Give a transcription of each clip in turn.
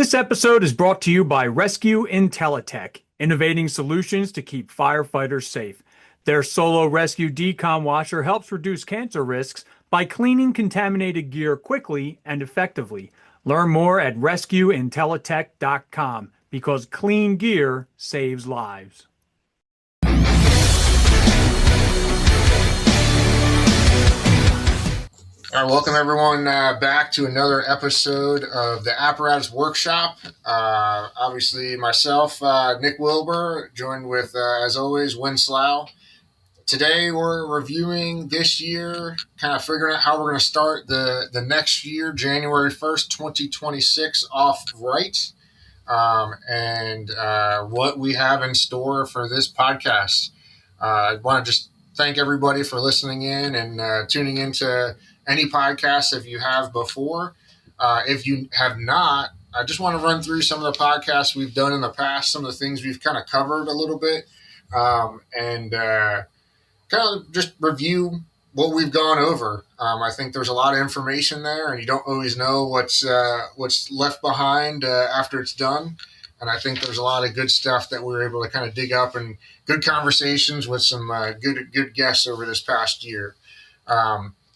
This episode is brought to you by Rescue Intelitech, innovating solutions to keep firefighters safe. Their Solo Rescue Decon Washer helps reduce cancer risks by cleaning contaminated gear quickly and effectively. Learn more at rescueintelitech.com because clean gear saves lives. All right, welcome everyone back to another episode of the Apparatus Workshop. Obviously myself, Nick Wilbur, joined with, as always, Win Slauch. Today we're reviewing this year, kind of figuring out how we're going to start the next year, January 1st, 2026, off right, and what we have in store for this podcast. I want to just thank everybody for listening in and tuning into any podcasts if you have before. If you have not, I just want to run through some of the podcasts we've done in the past, some of the things we've kind of covered a little bit, and kind of just review what we've gone over. I think there's a lot of information there, and you don't always know what's left behind after it's done. And I think there's a lot of good stuff that we were able to kind of dig up, and good conversations with some good guests over this past year.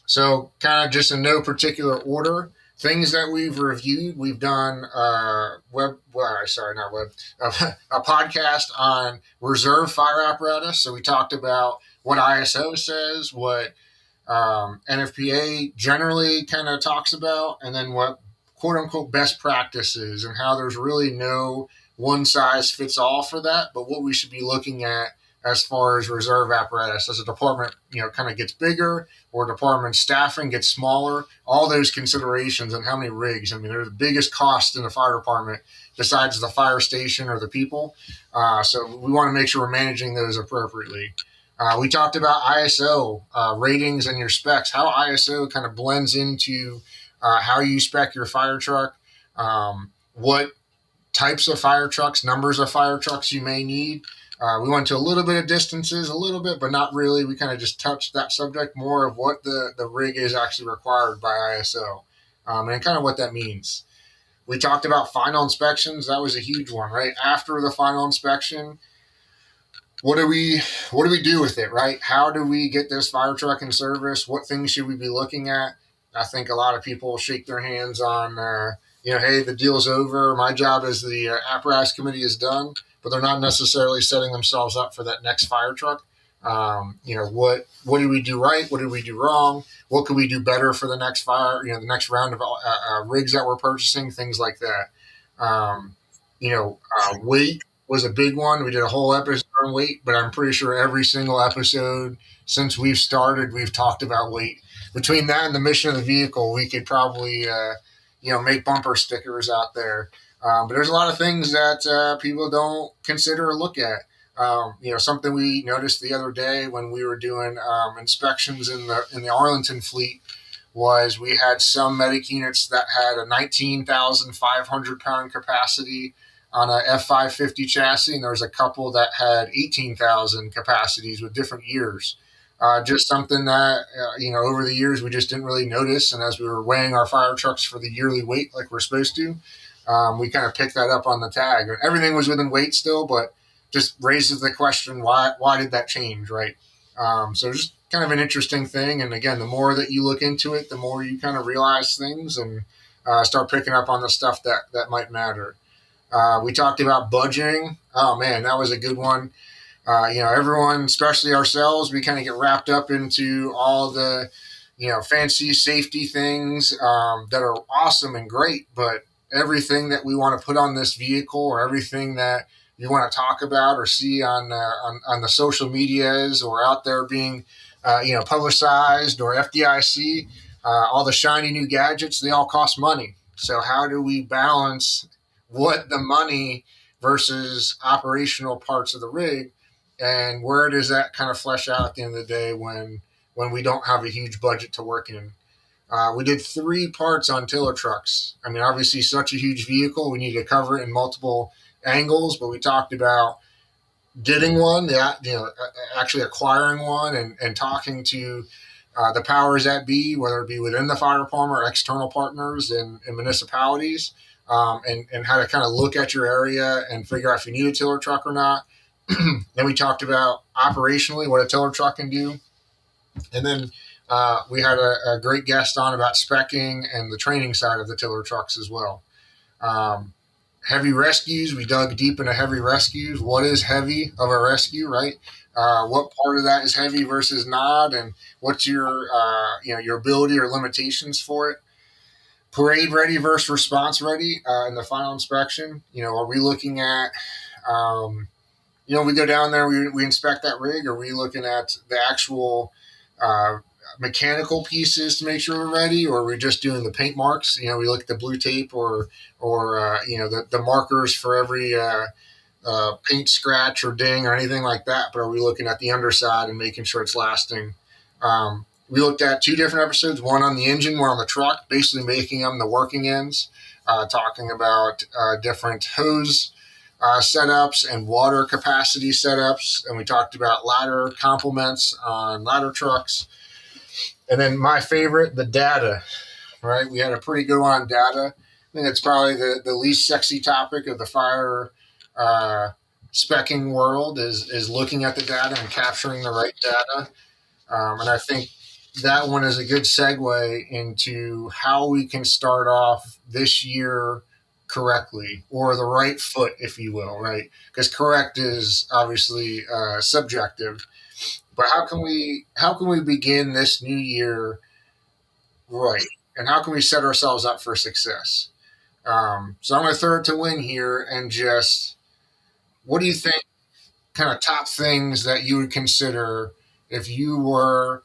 So kind of just in no particular order, things that we've reviewed, we've done a podcast on reserve fire apparatus. So we talked about what ISO says, what NFPA generally kind of talks about, and then what quote unquote best practices, and how there's really no one size fits all for that, but what we should be looking at as far as reserve apparatus as a department, kind of gets bigger, or department staffing gets smaller, all those considerations and how many rigs. I mean, they're the biggest cost in the fire department besides the fire station or the people. So we want to make sure we're managing those appropriately. We talked about ISO ratings and your specs, how ISO kind of blends into how you spec your fire truck, what types of fire trucks, numbers of fire trucks you may need. We went to a little bit of distances, but not really. We kind of just touched that subject more of what the rig is actually required by ISO, and kind of what that means. We talked about final inspections. That was a huge one, right? After the final inspection, what do we do with it, right? How do we get this fire truck in service? What things should we be looking at? I think a lot of people shake their hands on, hey, the deal's over. My job as the apparatus committee is done, but they're not necessarily setting themselves up for that next fire truck. What did we do right? What did we do wrong? What could we do better for the next fire? The next round of rigs that we're purchasing, things like that. Weight was a big one. We did a whole episode on weight, but I'm pretty sure every single episode since we've started, we've talked about weight. Between that and the mission of the vehicle, we could probably, make bumper stickers out there. But there's a lot of things that people don't consider or look at. Something we noticed the other day when we were doing inspections in the Arlington fleet was we had some medic units that had a 19,500 pound capacity on a F550 chassis, and there was a couple that had 18,000 capacities with different years. Just something that, over the years we just didn't really notice. And as we were weighing our fire trucks for the yearly weight like we're supposed to, we kind of picked that up on the tag. Everything was within weight still, but just raises the question, why did that change, right? So just kind of an interesting thing. And again, the more that you look into it, the more you kind of realize things and start picking up on the stuff that might matter. We talked about budgeting. Oh, man, that was a good one. Everyone, especially ourselves, we kind of get wrapped up into all the, fancy safety things that are awesome and great, but everything that we want to put on this vehicle, or everything that you want to talk about or see on the social medias or out there being, publicized, or FDIC, all the shiny new gadgets, they all cost money. So how do we balance what the money versus operational parts of the rig, and where does that kind of flesh out at the end of the day when we don't have a huge budget to work in? We did 3 parts on tiller trucks. I mean, obviously such a huge vehicle, we need to cover it in multiple angles, but we talked about getting one, actually acquiring one, and talking to the powers that be, whether it be within the fire department or external partners and municipalities, and how to kind of look at your area and figure out if you need a tiller truck or not. Then we talked about operationally what a tiller truck can do. And then we had a great guest on about speccing and the training side of the tiller trucks as well. Heavy rescues, we dug deep into heavy rescues. What is heavy of a rescue, right? What part of that is heavy versus not, and what's your your ability or limitations for it? Parade ready versus response ready in the final inspection. Are we looking at we go down there, we inspect that rig. Are we looking at the actual mechanical pieces to make sure we're ready, or are we just doing the paint marks? We look at the blue tape or the markers for every paint scratch or ding or anything like that. But are we looking at the underside and making sure it's lasting? We looked at 2 different episodes, one on the engine, one on the truck, basically making them the working ends, talking about different hose setups and water capacity setups. And we talked about ladder complements on ladder trucks. And then my favorite, the data, right? We had a pretty good one on data. I think it's probably the least sexy topic of the fire specking world is looking at the data and capturing the right data. And I think that one is a good segue into how we can start off this year correctly, or the right foot, if you will, right? Because correct is obviously subjective. But how can we begin this new year right? And how can we set ourselves up for success? So I'm going to throw it to Win here, and just what do you think kind of top things that you would consider if you were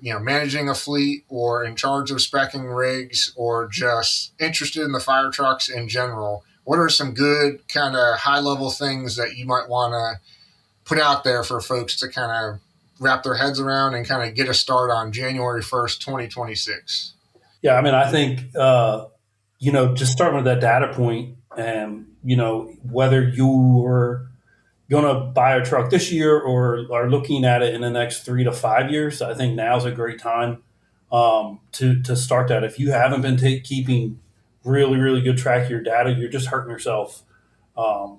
managing a fleet or in charge of speccing rigs or just interested in the fire trucks in general? What are some good kind of high level things that you might want to put out there for folks to kind of wrap their heads around and kind of get a start on January 1st, 2026? Yeah, I mean, I think, just starting with that data point, and, whether you're going to buy a truck this year or are looking at it in the next 3 to 5 years, I think now's a great time to start that. If you haven't been keeping really, really good track of your data, you're just hurting yourself.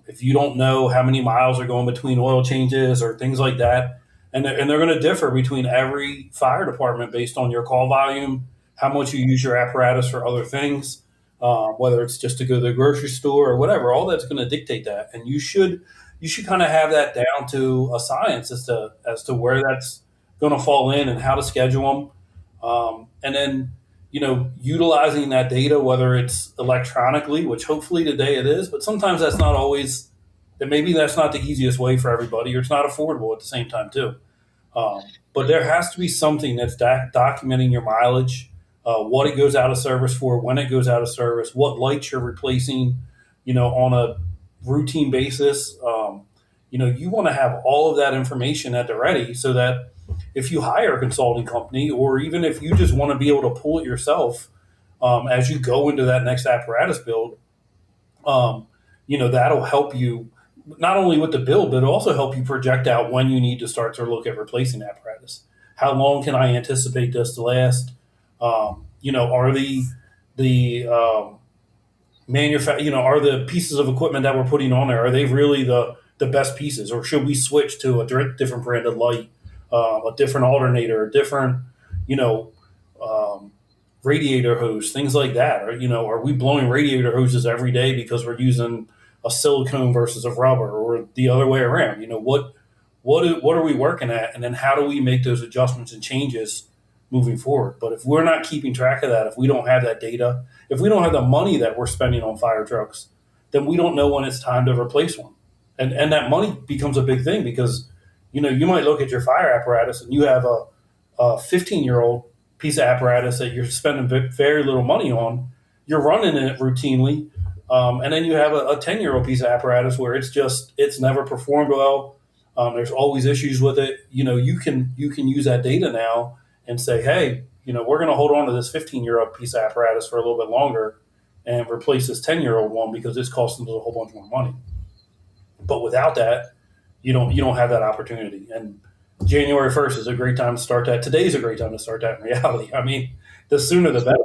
If you don't know how many miles are going between oil changes or things like that, and they're going to differ between every fire department based on your call volume, how much you use your apparatus for other things, whether it's just to go to the grocery store or whatever, all that's going to dictate that. And you should kind of have that down to a science as to where that's going to fall in and how to schedule them. And then, utilizing that data, whether it's electronically, which hopefully today it is, but sometimes that's not always, that maybe that's not the easiest way for everybody, or it's not affordable at the same time too. But there has to be something that's documenting your mileage, what it goes out of service for, when it goes out of service, what lights you're replacing, on a routine basis. You want to have all of that information at the ready, so that if you hire a consulting company, or even if you just want to be able to pull it yourself as you go into that next apparatus build, that'll help you not only with the build, but it'll also help you project out when you need to start to look at replacing apparatus. How long can I anticipate this to last? Are the are the pieces of equipment that we're putting on there, are they really the best pieces, or should we switch to a different brand of light, a different alternator, a different, radiator hose, things like that? Or, are we blowing radiator hoses every day because we're using a silicone versus a rubber, or the other way around? What are we working at? And then how do we make those adjustments and changes moving forward? But if we're not keeping track of that, if we don't have that data, if we don't have the money that we're spending on fire trucks, then we don't know when it's time to replace one. And that money becomes a big thing, because, you might look at your fire apparatus and you have a 15-year-old piece of apparatus that you're spending very little money on. You're running it routinely. And then you have a 10-year-old piece of apparatus where it's never performed well. There's always issues with it. You can use that data now and say, hey, we're going to hold on to this 15-year-old piece of apparatus for a little bit longer and replace this 10-year-old one because it's costing us a whole bunch more money. But without that, you don't have that opportunity. And January 1st is a great time to start that. Today's a great time to start that in reality. I mean, the sooner the better.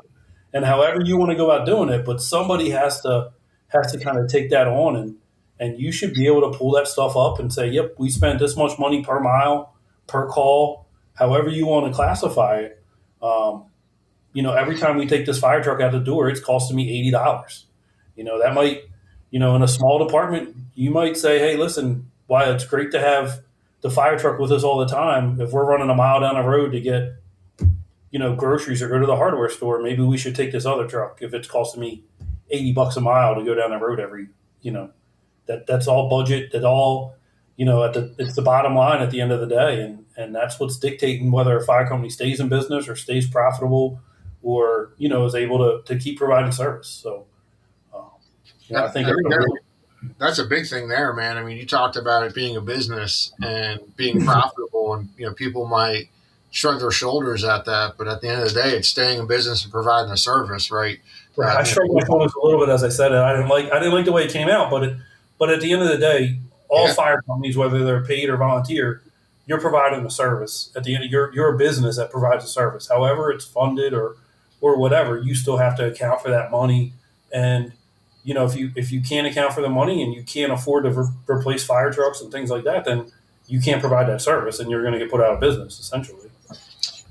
and however you want to go about doing it, but somebody has to kind of take that on, and you should be able to pull that stuff up and say, yep, we spent this much money per mile, per call, however you want to classify it. Every time we take this fire truck out the door, it's costing me $80. That might, in a small department, you might say, hey, listen, while it's great to have the fire truck with us all the time, if we're running a mile down the road to get, groceries or go to the hardware store, maybe we should take this other truck if it's costing me $80 a mile to go down the road every, that's all budget, that all, it's the bottom line at the end of the day. And that's what's dictating whether a fire company stays in business or stays profitable or, is able to keep providing service. So, I think that's a big thing there, man. I mean, you talked about it being a business and being profitable, and people might shrug their shoulders at that, but at the end of the day, it's staying in business and providing a service, right? I shrugged my shoulders a little bit as I said it. I didn't like the way it came out, but at the end of the day, all fire companies, whether they're paid or volunteer, you're providing a service. At the end, you're a business that provides a service. However, it's funded or whatever, you still have to account for that money. And if you can't account for the money and you can't afford to replace fire trucks and things like that, then you can't provide that service, and you're going to get put out of business essentially.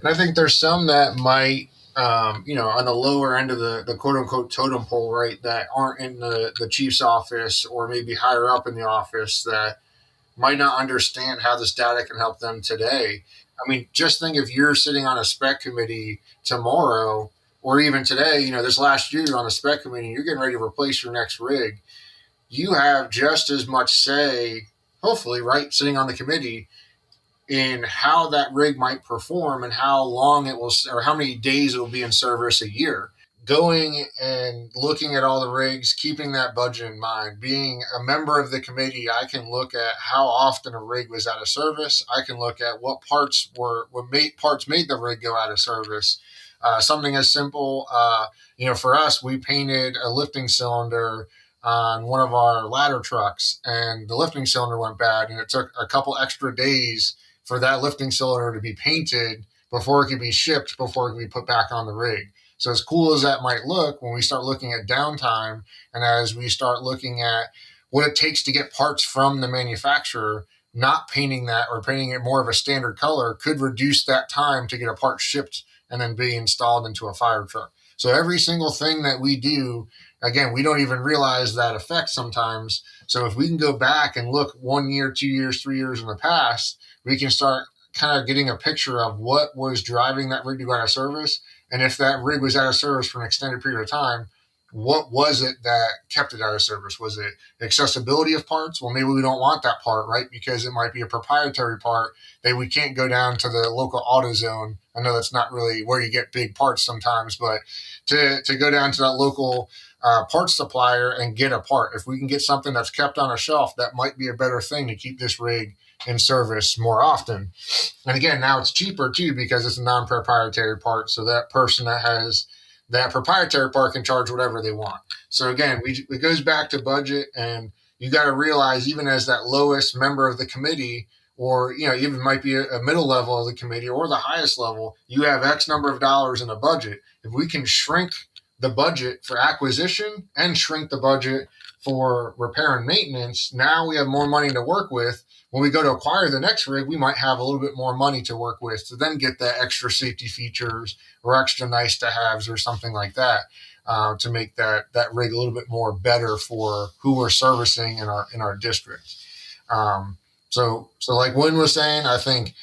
And I think there's some that might, on the lower end of the quote unquote totem pole, right, that aren't in the chief's office or maybe higher up in the office that might not understand how this data can help them today. I mean, just think if you're sitting on a spec committee tomorrow or even today, this last year you're on a spec committee, you're getting ready to replace your next rig. You have just as much say, hopefully, right, sitting on the committee in how that rig might perform and how long it will, or how many days it will be in service a year. Going and looking at all the rigs, keeping that budget in mind, being a member of the committee, I can look at how often a rig was out of service. I can look at what parts made the rig go out of service. Something as simple, for us, we painted a lifting cylinder on one of our ladder trucks, and the lifting cylinder went bad, and it took a couple extra days for that lifting cylinder to be painted before it could be shipped, before it could be put back on the rig. So as cool as that might look, when we start looking at downtime and as we start looking at what it takes to get parts from the manufacturer, not painting that or painting it more of a standard color could reduce that time to get a part shipped and then be installed into a fire truck. So every single thing that we do, again, we don't even realize that effect sometimes. So if we can go back and look 1 year, 2 years, 3 years in the past, we can start kind of getting a picture of what was driving that rig to go out of service. And if that rig was out of service for an extended period of time, what was it that kept it out of service? Was it accessibility of parts? Well, maybe we don't want that part, right? Because it might be a proprietary part that we can't go down to the local AutoZone. I know that's not really where you get big parts sometimes, but to go down to that local parts supplier and get a part. If we can get something that's kept on a shelf, that might be a better thing to keep this rig in service more often. And again, now it's cheaper too because it's a non-proprietary part. So that person that has that proprietary part can charge whatever they want. So again, it goes back to budget, and you got to realize, even as that lowest member of the committee, or even might be a middle level of the committee or the highest level, you have X number of dollars in a budget. If we can shrink the budget for acquisition and shrink the budget for repair and maintenance, now we have more money to work with. When we go to acquire the next rig, we might have a little bit more money to work with to then get the extra safety features or extra nice to haves or something like that, to make that rig a little bit more better for who we're servicing in our district. So like Win was saying, I think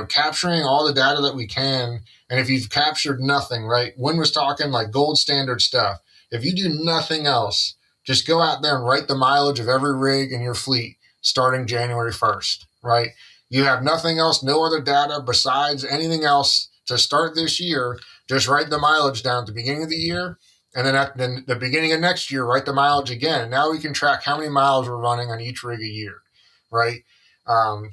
capturing all the data that we can, and if you've captured nothing, right? Win was talking like gold standard stuff. If you do nothing else, just go out there and write the mileage of every rig in your fleet starting January 1st, right? You have nothing else, no other data besides anything else to start this year. Just write the mileage down at the beginning of the year, and then at the beginning of next year, write the mileage again. Now we can track how many miles we're running on each rig a year, right?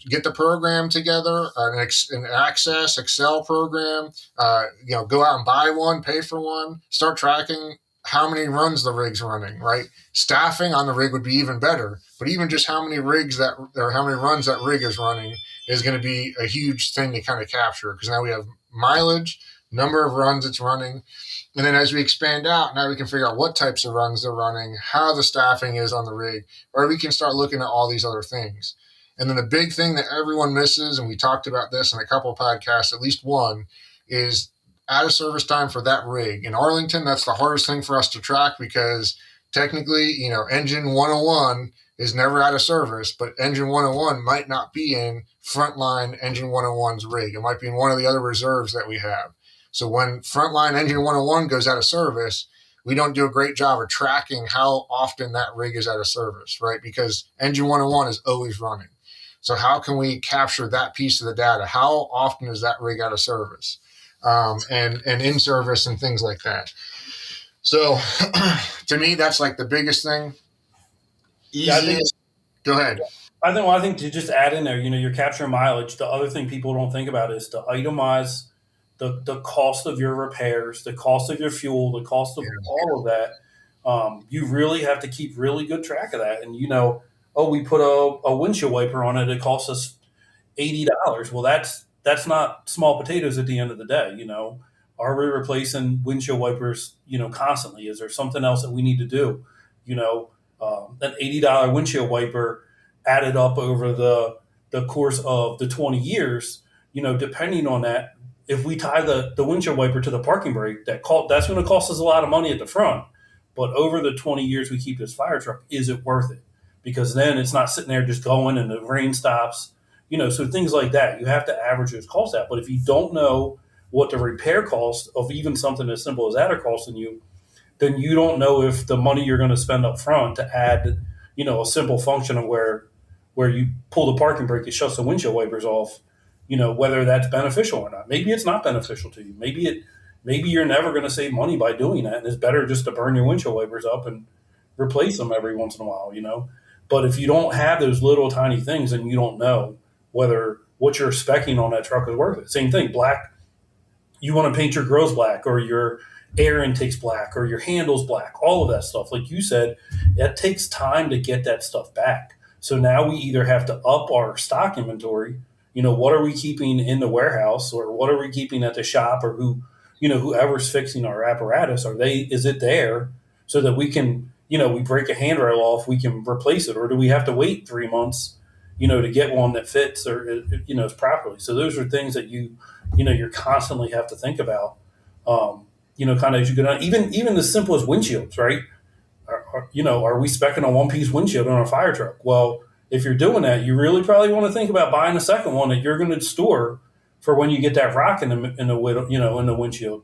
Get the program together, an Access Excel program, go out and buy one, pay for one, start tracking how many runs the rig's running, right? Staffing on the rig would be even better, but even just how many runs that rig is running is going to be a huge thing to kind of capture, because now we have mileage, number of runs it's running. And then as we expand out, now we can figure out what types of runs they're running, how the staffing is on the rig, or we can start looking at all these other things. And then the big thing that everyone misses, and we talked about this in a couple of podcasts, at least one, is out of service time for that rig. In Arlington, that's the hardest thing for us to track because technically, engine 101 is never out of service, but engine 101 might not be in frontline engine 101's rig. It might be in one of the other reserves that we have. So when frontline engine 101 goes out of service, we don't do a great job of tracking how often that rig is out of service, right? Because engine 101 is always running. So how can we capture that piece of the data? How often is that rig out of service, and in service and things like that? So to me, that's like the biggest thing. Easiest. Go ahead. I think to just add in there, you're capturing mileage. The other thing people don't think about is to itemize the cost of your repairs, the cost of your fuel, the cost of all of that. You really have to keep really good track of that. And, we put a windshield wiper on it. It costs us $80. Well, that's not small potatoes at the end of the day. Are we replacing windshield wipers, constantly? Is there something else that we need to do? That $80 windshield wiper added up over the course of the 20 years, depending on that, if we tie the windshield wiper to the parking brake, that's going to cost us a lot of money at the front. But over the 20 years we keep this fire truck, is it worth it? Because then it's not sitting there just going and the rain stops, so things like that. You have to average those costs out. But if you don't know what the repair cost of even something as simple as that are costing you, then you don't know if the money you're going to spend up front to add, a simple function of where you pull the parking brake, it shuts the windshield wipers off, whether that's beneficial or not. Maybe it's not beneficial to you. Maybe you're never going to save money by doing that. And it's better just to burn your windshield wipers up and replace them every once in a while, But if you don't have those little tiny things, then you don't know whether what you're speccing on that truck is worth it. Same thing, black. You want to paint your grills black, or your air intake's black, or your handles black, all of that stuff. Like you said, it takes time to get that stuff back. So now we either have to up our stock inventory, what are we keeping in the warehouse, or what are we keeping at the shop, or whoever's fixing our apparatus, is it there so that we can, we break a handrail off, we can replace it, or do we have to wait 3 months, to get one that fits or, is properly? So those are things that you constantly have to think about, kind of as you go down, even the simplest windshields, right? Are we speccing a one-piece windshield on a fire truck? Well, if you're doing that, you really probably want to think about buying a second one that you're going to store for when you get that rock in the windshield.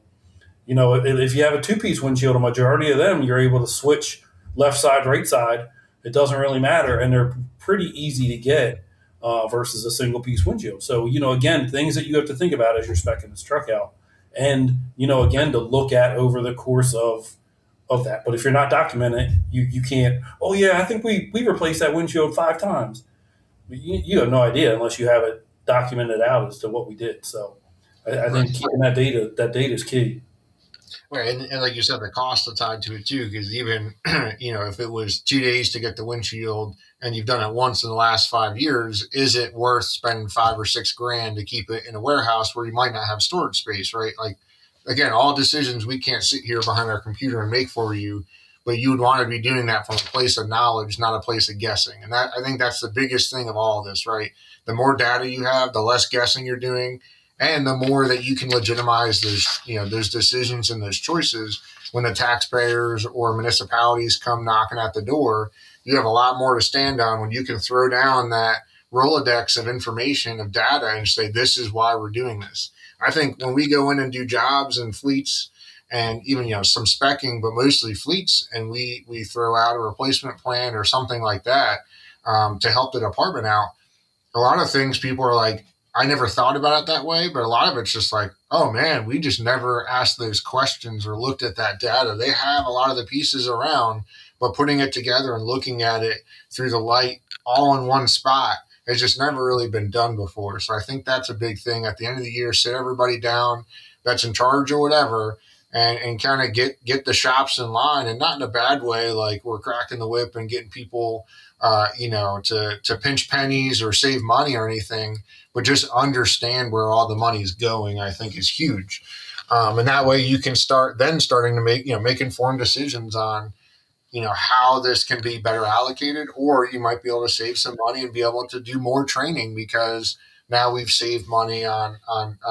If you have a two-piece windshield, a majority of them you're able to switch left side, right side. It doesn't really matter, and they're pretty easy to get versus a single-piece windshield. So, again, things that you have to think about as you're speccing this truck out, and again, to look at over the course of that. But if you're not documenting it, you can't. Oh yeah, I think we replaced that windshield 5 times. You have no idea unless you have it documented out as to what we did. So I think keeping that data is key. Right, and like you said, the costs are tied to it too. Because even if it was 2 days to get the windshield and you've done it once in the last 5 years, is it worth spending $5 or $6 grand to keep it in a warehouse where you might not have storage space? Right, like. Again, all decisions we can't sit here behind our computer and make for you, but you would want to be doing that from a place of knowledge, not a place of guessing. And I think that's the biggest thing of all of this, right? The more data you have, the less guessing you're doing, and the more that you can legitimize those decisions and those choices when the taxpayers or municipalities come knocking at the door. You have a lot more to stand on when you can throw down that Rolodex of information, of data, and say, this is why we're doing this. I think when we go in and do jobs and fleets and even, some speccing, but mostly fleets, and we throw out a replacement plan or something like that to help the department out, a lot of things people are like, I never thought about it that way, but a lot of it's just like, oh man, we just never asked those questions or looked at that data. They have a lot of the pieces around, but putting it together and looking at it through the light all in one spot has just never really been done before. So I think that's a big thing. At the end of the year, sit everybody down that's in charge or whatever, and kind of get the shops in line, and not in a bad way, like we're cracking the whip and getting people, to pinch pennies or save money or anything, but just understand where all the money is going, I think is huge. And that way you can starting to make informed decisions on, how this can be better allocated, or you might be able to save some money and be able to do more training because now we've saved money on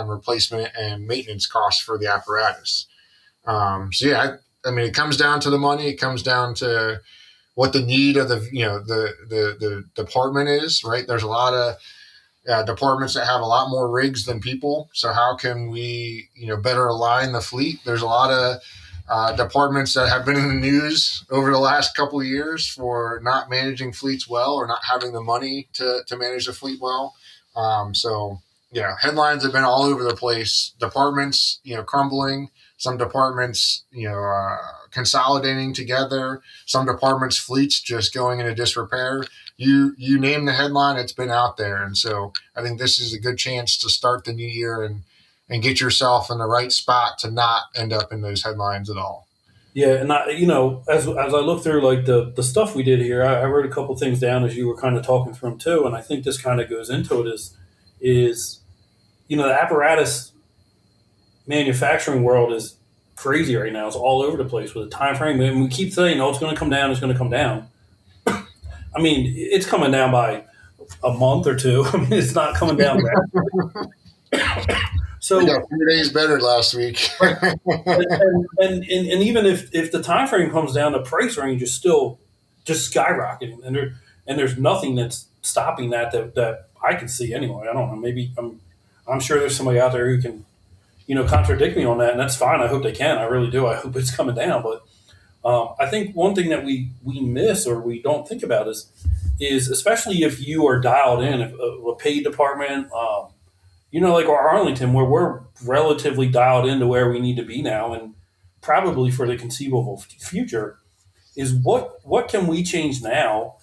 replacement and maintenance costs for the apparatus. So yeah, I mean, it comes down to the money. It comes down to what the need of the department is, right? There's a lot of departments that have a lot more rigs than people. So how can we, better align the fleet? There's a lot of departments that have been in the news over the last couple of years for not managing fleets well or not having the money to manage the fleet well. So headlines have been all over the place. Departments, crumbling. Some departments, consolidating together. Some departments' fleets just going into disrepair. You name the headline, it's been out there. And so I think this is a good chance to start the new year and get yourself in the right spot to not end up in those headlines at all. Yeah, and as I look through like the stuff we did here, I wrote a couple things down as you were kind of talking through them too, and I think this kind of goes into it is the apparatus manufacturing world is crazy right now. It's all over the place with the time frame, and we keep saying, "Oh, it's going to come down. It's going to come down." I mean, it's coming down by a month or two. I mean, it's not coming down back. So we got 3 days better last week. and even if the time frame comes down, the price range is still just skyrocketing, and there's nothing that's stopping that I can see anyway. I don't know. Maybe I'm sure there's somebody out there who can contradict me on that, and that's fine. I hope they can. I really do. I hope it's coming down. But I think one thing that we miss or we don't think about is especially if you are dialed in, if a paid department, like our Arlington, where we're relatively dialed into where we need to be now, and probably for the conceivable future, is what can we change now,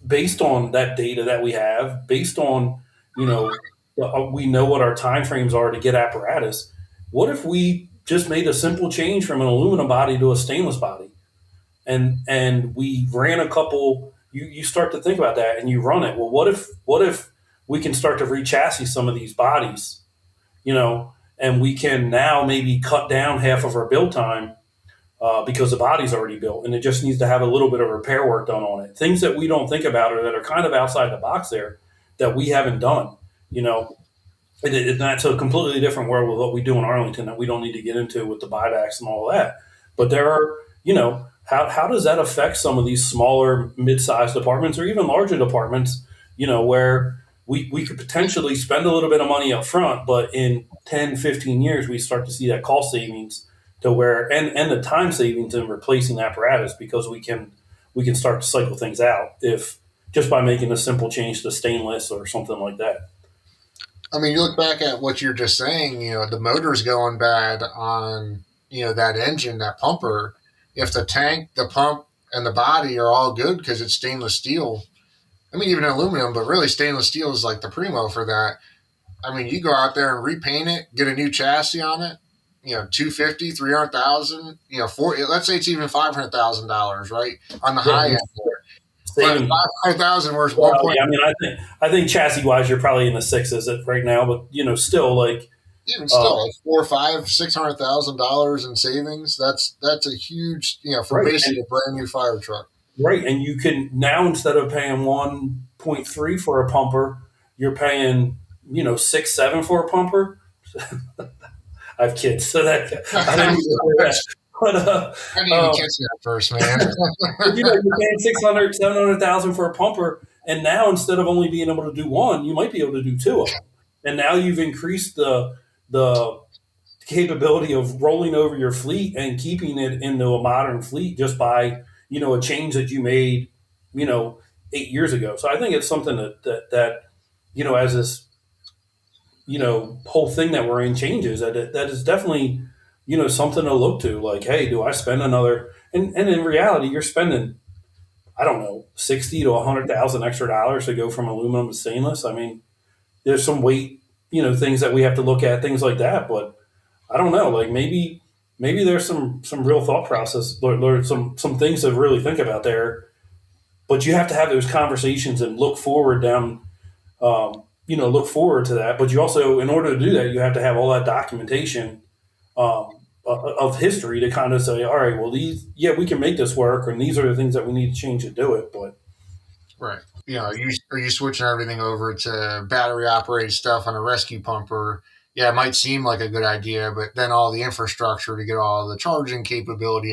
based on that data that we have, based on we know what our timeframes are to get apparatus. What if we just made a simple change from an aluminum body to a stainless body, and we ran a couple? You start to think about that, and you run it. Well, what if we can start to re-chassis some of these bodies, and we can now maybe cut down half of our build time because the body's already built, and it just needs to have a little bit of repair work done on it. Things that we don't think about or that are kind of outside the box there that we haven't done. And that's a completely different world with what we do in Arlington that we don't need to get into with the buybacks and all of that. But there are, how does that affect some of these smaller, mid-sized departments or even larger departments, where we could potentially spend a little bit of money up front, but in 10, 15 years, we start to see that cost savings to where, and the time savings in replacing apparatus, because we can start to cycle things out if just by making a simple change to stainless or something like that. I mean, you look back at what you're just saying, the motor's going bad on, that engine, that pumper. If the tank, the pump, and the body are all good because it's stainless steel, I mean, even aluminum, but really stainless steel is like the primo for that. I mean, you go out there and repaint it, get a new chassis on it, $250,000, $300,000, let's say it's even $500,000, right? On the high end there. $500,000 worth well, yeah, I mean, I think chassis wise, you're probably in the sixes right now, but still, like even still, like $400,000, $500,000, $600,000 in savings. That's a huge, for basically a brand new fire truck. Right, and you can now, instead of paying 1.3 for a pumper, you're paying 6, 7 for a pumper. I have kids, so that I didn't do that. But, I need to catch that first, man. You're paying 600, 700,000 for a pumper, and now instead of only being able to do one, you might be able to do two of them. And now you've increased the capability of rolling over your fleet and keeping it into a modern fleet just by a change that you made 8 years ago. So I think it's something that as this whole thing that we're in changes, that is definitely something to look to. Like, hey, do I spend another? And in reality, you're spending, I don't know, $60,000 to $100,000 extra dollars to go from aluminum to stainless. I mean, there's some weight, things that we have to look at, things like that. But I don't know, like maybe there's some real thought process, or some things to really think about there. But you have to have those conversations and look forward down, look forward to that. But you also, in order to do that, you have to have all that documentation of history to kind of say, all right, well, we can make this work, and these are the things that we need to change to do it. But Right. Are you switching everything over to battery operated stuff on a rescue pumper? Yeah, it might seem like a good idea, but then all the infrastructure to get all the charging capability,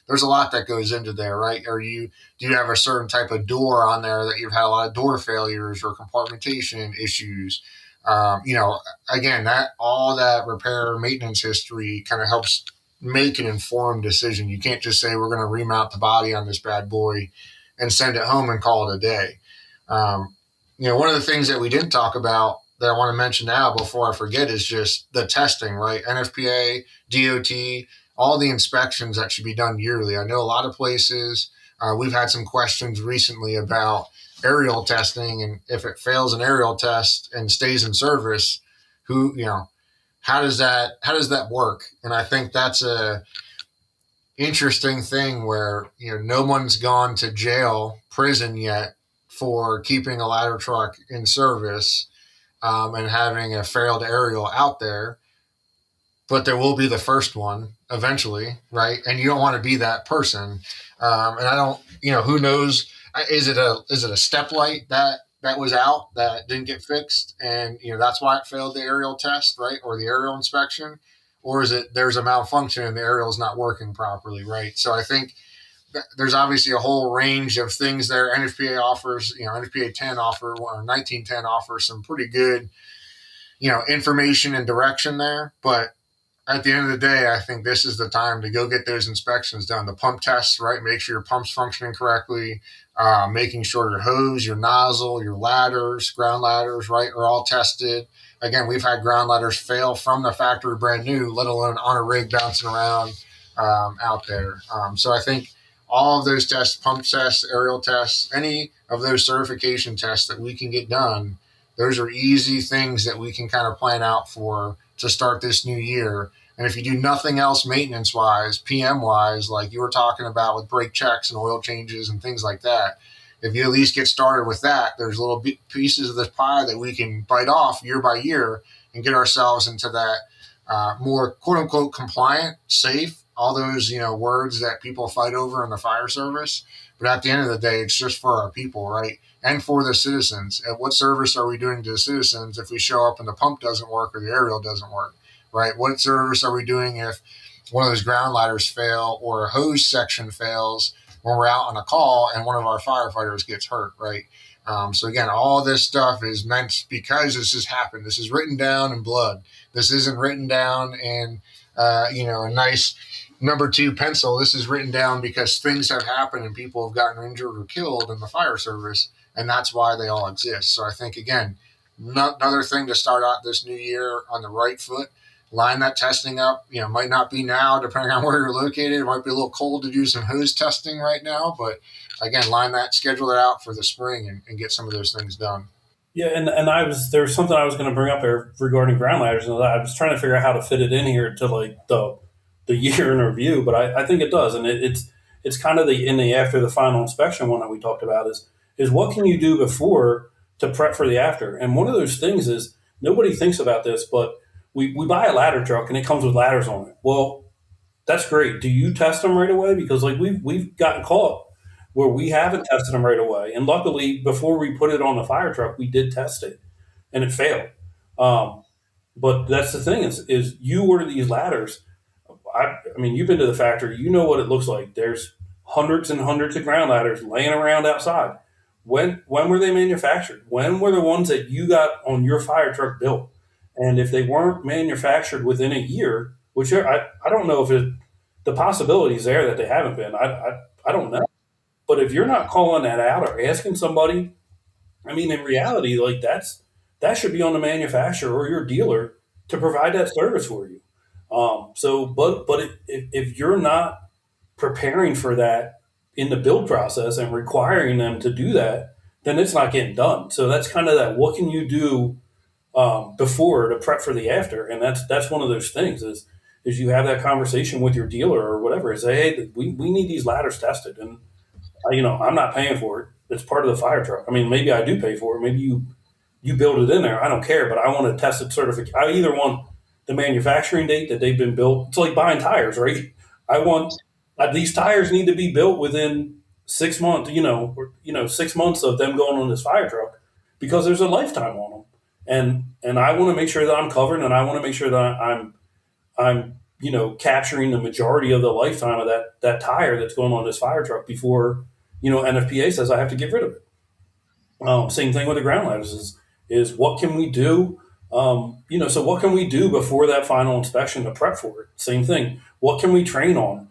there's a lot that goes into there, right? Do you have a certain type of door on there that you've had a lot of door failures or compartmentation issues? Again, that all that repair maintenance history kind of helps make an informed decision. You can't just say we're going to remount the body on this bad boy and send it home and call it a day. One of the things that we didn't talk about that I want to mention now before I forget is just the testing, right? NFPA, DOT, all the inspections that should be done yearly. I know a lot of places, we've had some questions recently about aerial testing, and if it fails an aerial test and stays in service, how does that work? And I think that's a interesting thing where no one's gone to prison yet for keeping a ladder truck in service and having a failed aerial out there, but there will be the first one eventually, right? And you don't want to be that person. And I don't, who knows? Is it a step light that was out that didn't get fixed, and that's why it failed the aerial test, right, or the aerial inspection? Or is it there's a malfunction and the aerial is not working properly, right? So I think there's obviously a whole range of things there. NFPA offers, NFPA 10 or 1910 offers some pretty good, information and direction there. But at the end of the day, I think this is the time to go get those inspections done. The pump tests, right? Make sure your pump's functioning correctly. Making sure your hose, your nozzle, your ladders, ground ladders, right, are all tested. Again, we've had ground ladders fail from the factory brand new, let alone on a rig bouncing around out there. So I think all of those tests, pump tests, aerial tests, any of those certification tests that we can get done, those are easy things that we can kind of plan out for to start this new year. And if you do nothing else maintenance wise, PM wise, like you were talking about with brake checks and oil changes and things like that, if you at least get started with that, there's little pieces of this pie that we can bite off year by year and get ourselves into that more quote unquote compliant, safe, all those, words that people fight over in the fire service. But at the end of the day, it's just for our people, right? And for the citizens. And what service are we doing to the citizens if we show up and the pump doesn't work or the aerial doesn't work, right? What service are we doing if one of those ground ladders fail or a hose section fails when we're out on a call and one of our firefighters gets hurt, right? So again, all this stuff is meant because this has happened. This is written down in blood. This isn't written down in, a nice number 2 pencil. This is written down because things have happened and people have gotten injured or killed in the fire service, and that's why they all exist. So I think, again, another thing to start out this new year on the right foot. Line that testing up. Might not be now, depending on where you're located. It might be a little cold to do some hose testing right now, but again, schedule it out for the spring and get some of those things done. Yeah, and there's something I was going to bring up there regarding ground ladders, and I was trying to figure out how to fit it in here to like the year in review, but I think it does, and it's kind of in the after the final inspection one that we talked about is what can you do before to prep for the after, and one of those things is nobody thinks about this, but we buy a ladder truck and it comes with ladders on it. Well, that's great. Do you test them right away? Because like we've gotten caught where we haven't tested them right away. And luckily, before we put it on the fire truck, we did test it and it failed. But that's the thing is you order these ladders. I mean, you've been to the factory. You know what it looks like. There's hundreds and hundreds of ground ladders laying around outside. When were they manufactured? When were the ones that you got on your fire truck built? And if they weren't manufactured within a year, which I don't know if the possibility is there that they haven't been. I don't know. But if you're not calling that out or asking somebody, I mean, in reality, like that should be on the manufacturer or your dealer to provide that service for you. But if you're not preparing for that in the build process and requiring them to do that, then it's not getting done. So that's kind of that. What can you do before to prep for the after? And that's one of those things is you have that conversation with your dealer or whatever and say, hey, we need these ladders tested, and I'm not paying for it. It's part of the fire truck. I mean, maybe I do pay for it. Maybe you build it in there. I don't care, but I want to test it certificate. I either want the manufacturing date that they've been built. It's like buying tires, right? I want these tires need to be built within 6 months. 6 months of them going on this fire truck because there's a lifetime on them, and I want to make sure that I'm covered, and I want to make sure that I'm capturing the majority of the lifetime of that tire that's going on this fire truck before NFPA says I have to get rid of it. Same thing with the ground ladders is what can we do? So what can we do before that final inspection to prep for it? Same thing. What can we train on?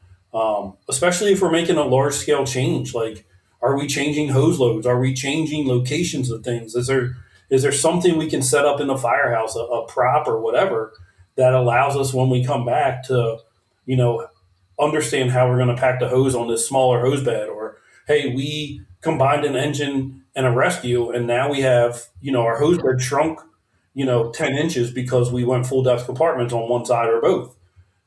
Especially if we're making a large scale change, like are we changing hose loads? Are we changing locations of things? Is there something we can set up in the firehouse, a prop or whatever, that allows us when we come back to, understand how we're going to pack the hose on this smaller hose bed? Or, hey, we combined an engine and a rescue, and now we have, our hose bed shrunk, 10 inches because we went full depth compartments on one side or both.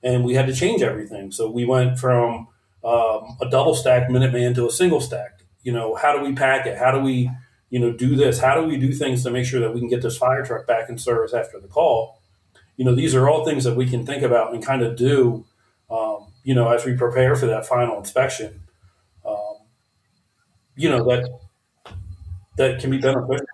And we had to change everything. So we went from a double stacked Minuteman to a single stacked. How do we pack it? How do we, do this? How do we do things to make sure that we can get this fire truck back in service after the call? These are all things that we can think about and kind of do, as we prepare for that final inspection. That can be beneficial.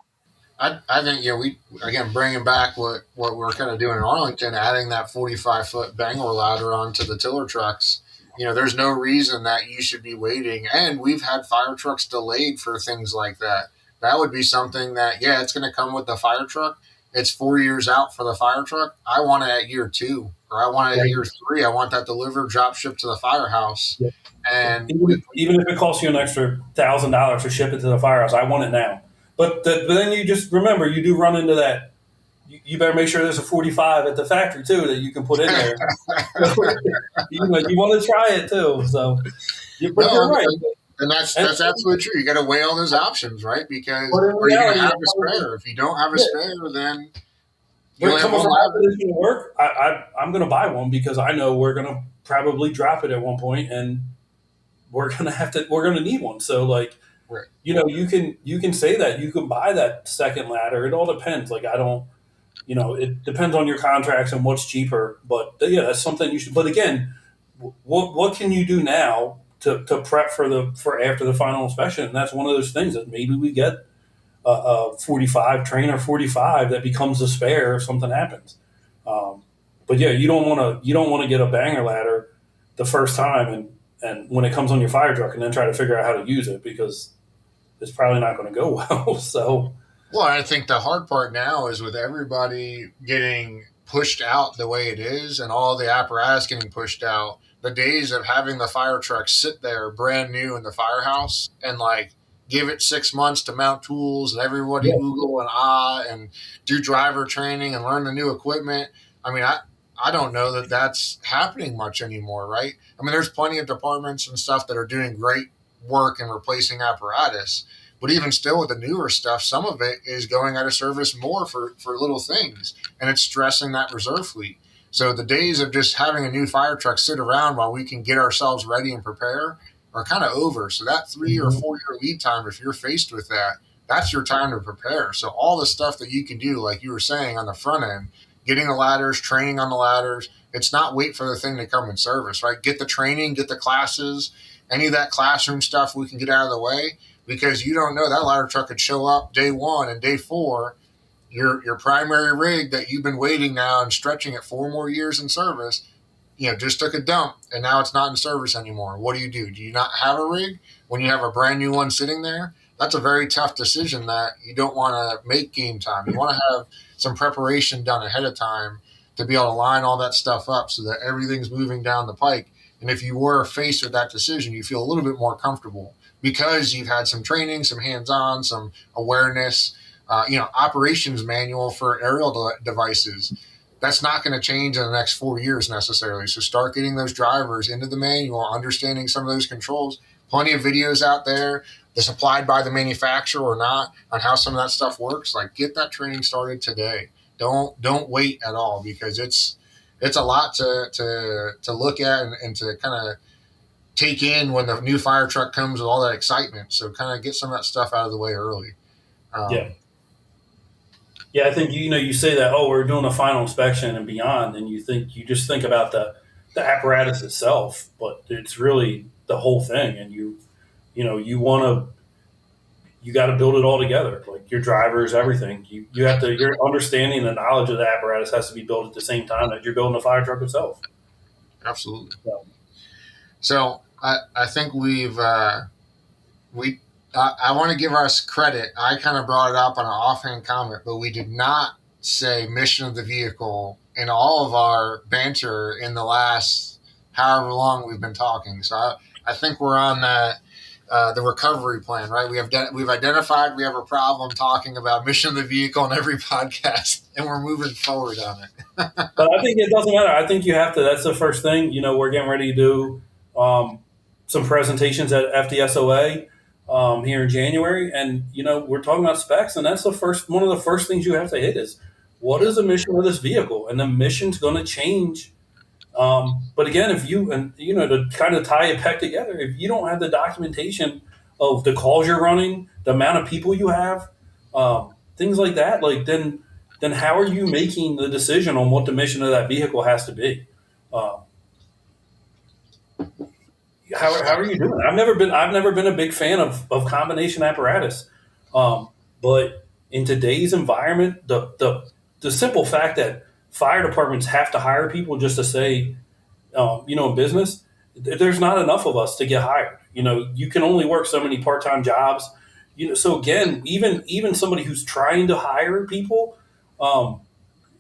I think we again bringing back what we're kind of doing in Arlington, adding that 45-foot Bangor ladder onto the tiller trucks. There's no reason that you should be waiting, and we've had fire trucks delayed for things like that. That would be something that it's going to come with the fire truck. It's 4 years out for the fire truck. I want it at year 2, or I want it at year 3. I want that delivered, drop shipped to the firehouse. Yeah. And even if it costs you an extra $1,000 to ship it to the firehouse, I want it now. But then you just remember, you do run into that. You better make sure there's a 45 at the factory too that you can put in there. You want to try it too. So, but you're right. And that's absolutely true. You got to weigh all those options, right? Because are you going to have a spare? If you don't have a spare, then you only have one ladder. Work. I'm going to buy one because I know we're going to probably drop it at one point, and we're going to need one. So like. Right. You can say that you can buy that second ladder. It all depends. Like it depends on your contracts and what's cheaper. But that's something you should. But again, what can you do now to prep for after the final inspection? And that's one of those things that maybe we get a 45 trainer 45 that becomes a spare if something happens. But you don't want to get a banger ladder the first time and when it comes on your fire truck and then try to figure out how to use it, because it's probably not going to go well. So, I think the hard part now is with everybody getting pushed out the way it is and all the apparatus getting pushed out, the days of having the fire truck sit there brand new in the firehouse and give it 6 months to mount tools and everybody Google and do driver training and learn the new equipment. I mean, I don't know that that's happening much anymore, right? I mean, there's plenty of departments and stuff that are doing great work in replacing apparatus, but even still with the newer stuff, some of it is going out of service more for little things, and it's stressing that reserve fleet. So the days of just having a new fire truck sit around while we can get ourselves ready and prepare are kind of over. So that 3 or 4 year lead time, if you're faced with that, that's your time to prepare. So all the stuff that you can do, like you were saying on the front end, getting the ladders, training on the ladders, it's not wait for the thing to come in service, right? Get the training, get the classes, any of that classroom stuff we can get out of the way, because you don't know, that ladder truck could show up day 1 and day 4. Your primary rig that you've been waiting now and stretching it 4 more years in service, just took a dump and now it's not in service anymore. What do? Do you not have a rig when you have a brand new one sitting there? That's a very tough decision that you don't want to make game time. You want to have some preparation done ahead of time to be able to line all that stuff up so that everything's moving down the pike. And if you were faced with that decision, you feel a little bit more comfortable because you've had some training, some hands-on, some awareness, operations manual for aerial devices. That's not going to change in the next 4 years necessarily. So start getting those drivers into the manual, understanding some of those controls. Plenty of videos out there, supplied by the manufacturer or not, on how some of that stuff works. Get that training started today. Don't wait at all, because it's a lot to look at and to kind of take in when the new fire truck comes with all that excitement. So kind of get some of that stuff out of the way early. Yeah, I think you say that, oh, we're doing a final inspection and beyond, and you just think about the apparatus itself, but it's really the whole thing, and you want to you got to build it all together, like your drivers, everything. You have to your understanding and knowledge of the apparatus has to be built at the same time that you're building the fire truck itself. Absolutely. So, So I think we I want to give us credit. I kind of brought it up on an offhand comment, but we did not say mission of the vehicle in all of our banter in the last however long we've been talking. So I think we're on the recovery plan, right? We've identified we have a problem talking about mission of the vehicle in every podcast, and we're moving forward on it. but I think it doesn't matter. I think you have to. That's the first thing. We're getting ready to do some presentations at FDSOA here in January, and we're talking about specs, and that's one of the first things you have to hit is what is the mission of this vehicle, and the mission's going to change. But again, if you and to kind of tie it back together, if you don't have the documentation of the calls you're running, the amount of people you have, things like that, like then how are you making the decision on what the mission of that vehicle has to be? Uh, how are you doing? I've never been a big fan of combination apparatus, but in today's environment, the simple fact that fire departments have to hire people just to say, in business, there's not enough of us to get hired. You can only work so many part-time jobs. So again, even somebody who's trying to hire people,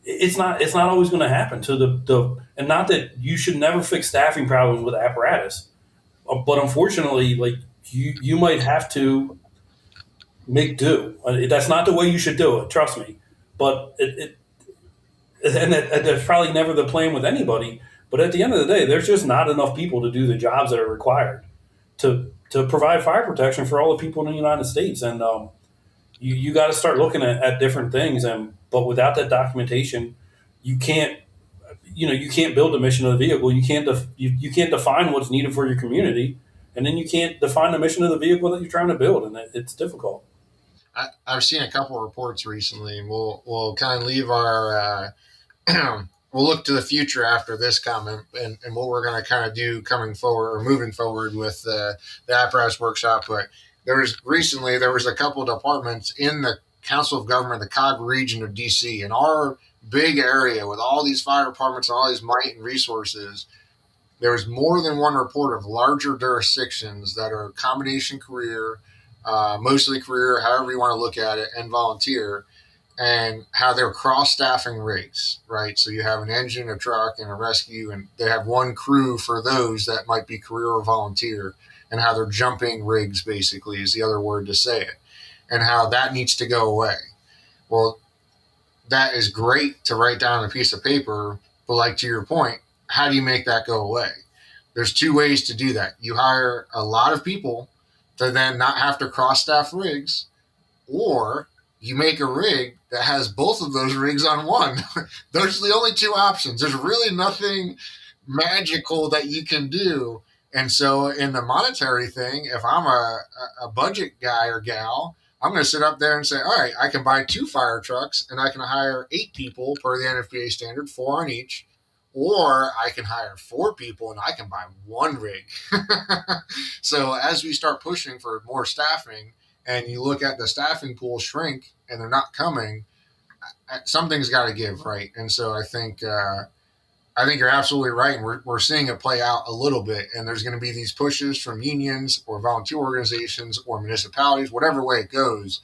it's not always going to happen. So and not that you should never fix staffing problems with apparatus, but unfortunately, like you might have to make do. That's not the way you should do it. Trust me. But that's probably never the plan with anybody. But at the end of the day, there's just not enough people to do the jobs that are required to provide fire protection for all the people in the United States. And you got to start looking at different things. But without that documentation, you can't you can't build the mission of the vehicle. You can't define what's needed for your community, and then you can't define the mission of the vehicle that you're trying to build, and it's difficult. I've seen a couple of reports recently, and we'll kind of leave our we'll look to the future after this comment and what we're going to kind of do coming forward or moving forward with the Apparatus Workshop. But there was a couple of departments in the Council of Government, the COG region of DC, in our big area with all these fire departments and all these might and resources. There was more than one report of larger jurisdictions that are combination career, mostly career, however you want to look at it, and volunteer, and how they're cross-staffing rigs, right? So you have an engine, a truck, and a rescue, and they have one crew for those that might be career or volunteer, and how they're jumping rigs, basically, is the other word to say it, and how that needs to go away. Well, that is great to write down on a piece of paper, but like to your point, how do you make that go away? There's two ways to do that. You hire a lot of people to then not have to cross-staff rigs, or you make a rig that has both of those rigs on one. Those are the only two options. There's really nothing magical that you can do. And so in the monetary thing, if I'm a budget guy or gal, I'm going to sit up there and say, all right, I can buy 2 fire trucks and I can hire 8 people per the NFPA standard, 4 on each. Or I can hire 4 people and I can buy 1 rig. So as we start pushing for more staffing, and you look at the staffing pool shrink and they're not coming, something's got to give, right? And so I think you're absolutely right. And we're seeing it play out a little bit. And there's going to be these pushes from unions or volunteer organizations or municipalities, whatever way it goes.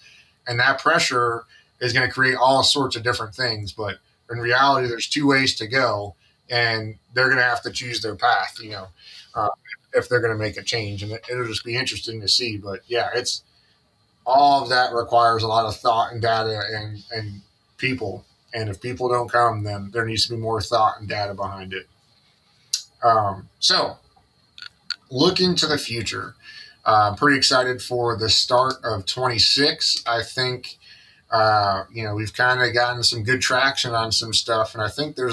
And that pressure is going to create all sorts of different things. But in reality, there's 2 ways to go. And they're going to have to choose their path, if they're going to make a change. And it'll just be interesting to see. But yeah, it's all of that requires a lot of thought and data and people. And if people don't come, then there needs to be more thought and data behind it. So looking to the future, I'm pretty excited for the start of 26. I think, we've kind of gotten some good traction on some stuff. And I think there's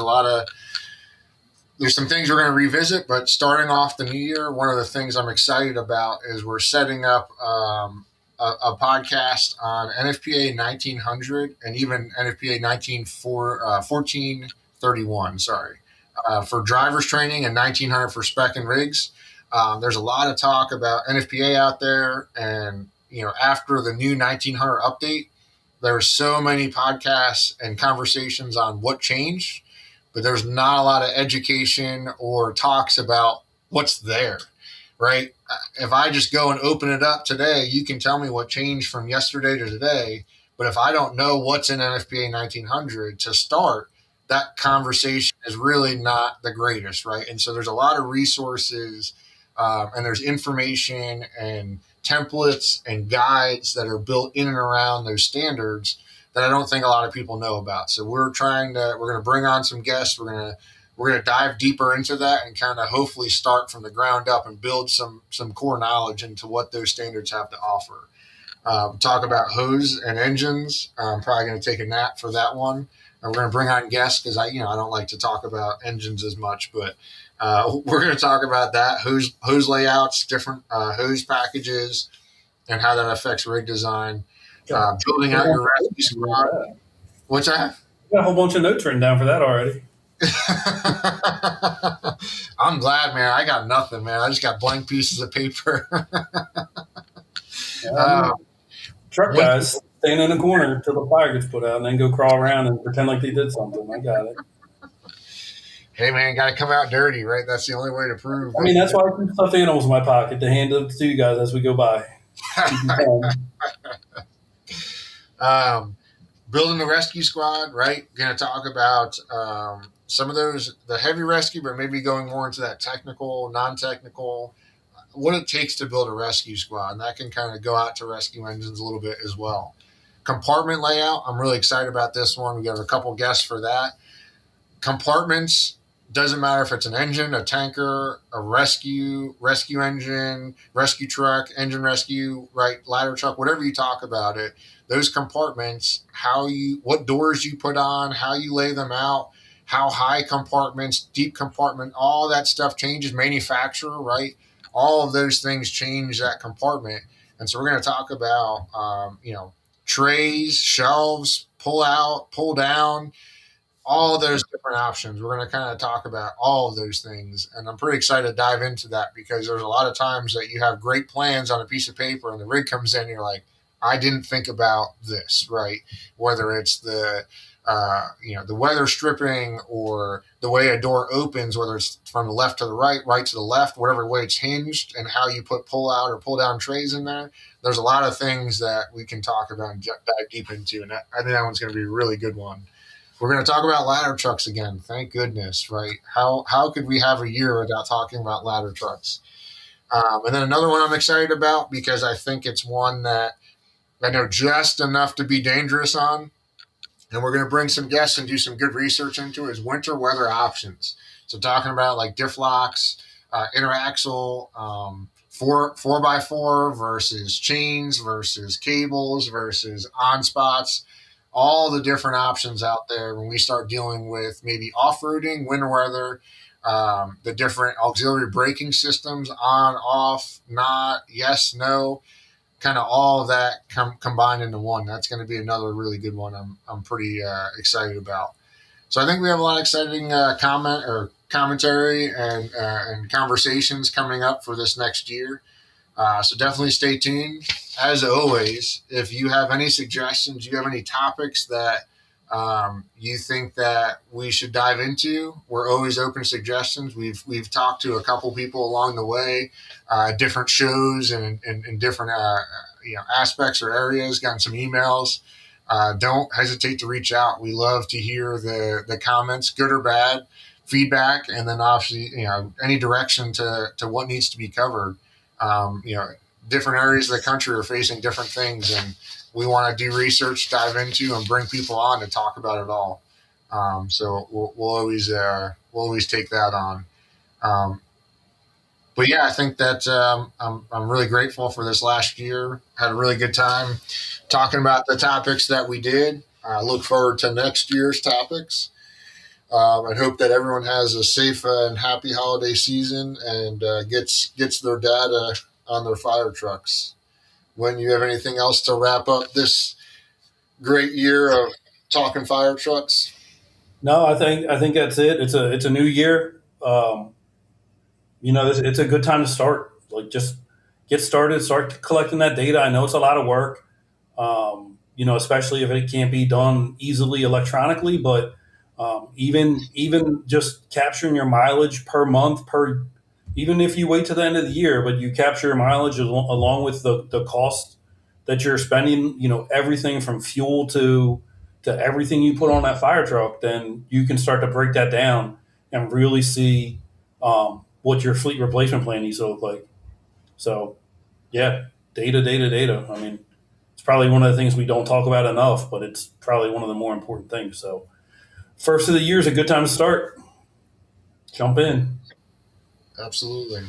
some things we're going to revisit, but starting off the new year, one of the things I'm excited about is we're setting up a podcast on NFPA 1900 and even NFPA 1431. Sorry, for drivers training and 1900 for spec and rigs. There's a lot of talk about NFPA out there, and after the new 1900 update, there's so many podcasts and conversations on what changed, but there's not a lot of education or talks about what's there, right? If I just go and open it up today, you can tell me what changed from yesterday to today. But if I don't know what's in NFPA 1900 to start, that conversation is really not the greatest, right? And so there's a lot of resources and there's information and templates and guides that are built in and around those standards that I don't think a lot of people know about. So we're going to bring on some guests. We're going to dive deeper into that and kind of hopefully start from the ground up and build some core knowledge into what those standards have to offer. Talk about hose and engines. I'm probably going to take a nap for that one. And we're going to bring on guests because I don't like to talk about engines as much, but we're going to talk about that, hose layouts, different hose packages, and how that affects rig design. Building out your rescue squad. What's that? Got a whole bunch of notes written down for that already. I'm glad, man. I got nothing, man. I just got blank pieces of paper. Truck guys stand in a corner until the fire gets put out and then go crawl around and pretend like they did something. I got it. Hey, man, got to come out dirty, right? That's the only way to prove. I mean, that's why I keep stuffed animals in my pocket to hand it to you guys as we go by. Building the rescue squad, right? Going to talk about some of those, the heavy rescue, but maybe going more into that technical, non-technical, what it takes to build a rescue squad. And that can kind of go out to rescue engines a little bit as well. Compartment layout, I'm really excited about this one. We got a couple guests for that. Compartments, doesn't matter if it's an engine, a tanker, a rescue engine, rescue truck, engine rescue, right, ladder truck, whatever you talk about it, those compartments, what doors you put on, how you lay them out, how high compartments, deep compartment, all that stuff changes. Manufacturer, right? All of those things change that compartment. And so we're going to talk about, trays, shelves, pull out, pull down, all of those different options. We're going to kind of talk about all of those things. And I'm pretty excited to dive into that because there's a lot of times that you have great plans on a piece of paper and the rig comes in and you're like, I didn't think about this, right? Whether it's the weather stripping or the way a door opens, whether it's from the left to the right, right to the left, whatever way it's hinged, and how you put pull out or pull down trays in there. There's a lot of things that we can talk about and dive deep into. And I think that one's going to be a really good one. We're going to talk about ladder trucks again. Thank goodness, right? How could we have a year without talking about ladder trucks? And then another one I'm excited about because I think it's one that I know just enough to be dangerous on. And we're going to bring some guests and do some good research into it, is winter weather options. So talking about like diff locks, interaxle, 4x4 versus chains versus cables versus on spots, all the different options out there when we start dealing with maybe off-roading, winter weather, the different auxiliary braking systems, on, off, not, yes, no, kind of all of that combined into one. That's going to be another really good one I'm pretty excited about. So I think we have a lot of exciting commentary and conversations coming up for this next year. So definitely stay tuned. As always, if you have any suggestions, you have any topics that you think that we should dive into, we're always open to suggestions. We've talked to a couple people along the way, different shows and different aspects or areas, gotten some emails. Don't hesitate to reach out. We love to hear the comments, good or bad, feedback, and then obviously any direction to what needs to be covered. Different areas of the country are facing different things, and we want to do research, dive into, and bring people on to talk about it all. So we'll always take that on. But yeah, I think that I'm really grateful for this last year. Had a really good time talking about the topics that we did. I look forward to next year's topics. I hope that everyone has a safe and happy holiday season and gets their data on their fire trucks. When you have anything else to wrap up this great year of talking fire trucks? No, I think that's it. It's a new year. It's a good time to start. Like, just get started, start collecting that data. I know it's a lot of work. Especially if it can't be done easily electronically, but even just capturing your mileage per month, even if you wait to the end of the year, but you capture your mileage along with the cost that you're spending, everything from fuel to everything you put on that fire truck, then you can start to break that down and really see what your fleet replacement plan needs to look like. So, yeah, data. I mean, it's probably one of the things we don't talk about enough, but it's probably one of the more important things. So, first of the year is a good time to start. Jump in. Absolutely.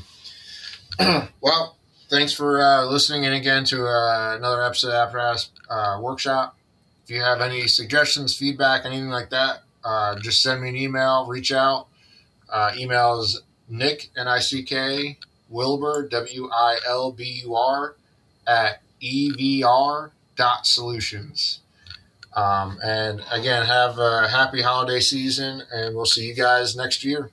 Well, thanks for listening in again to another episode of Apparatus Workshop. If you have any suggestions, feedback, anything like that, just send me an email, reach out. Email is Nick, N-I-C-K, Wilbur, W-I-L-B-U-R, at evr.solutions. And again, have a happy holiday season, and we'll see you guys next year.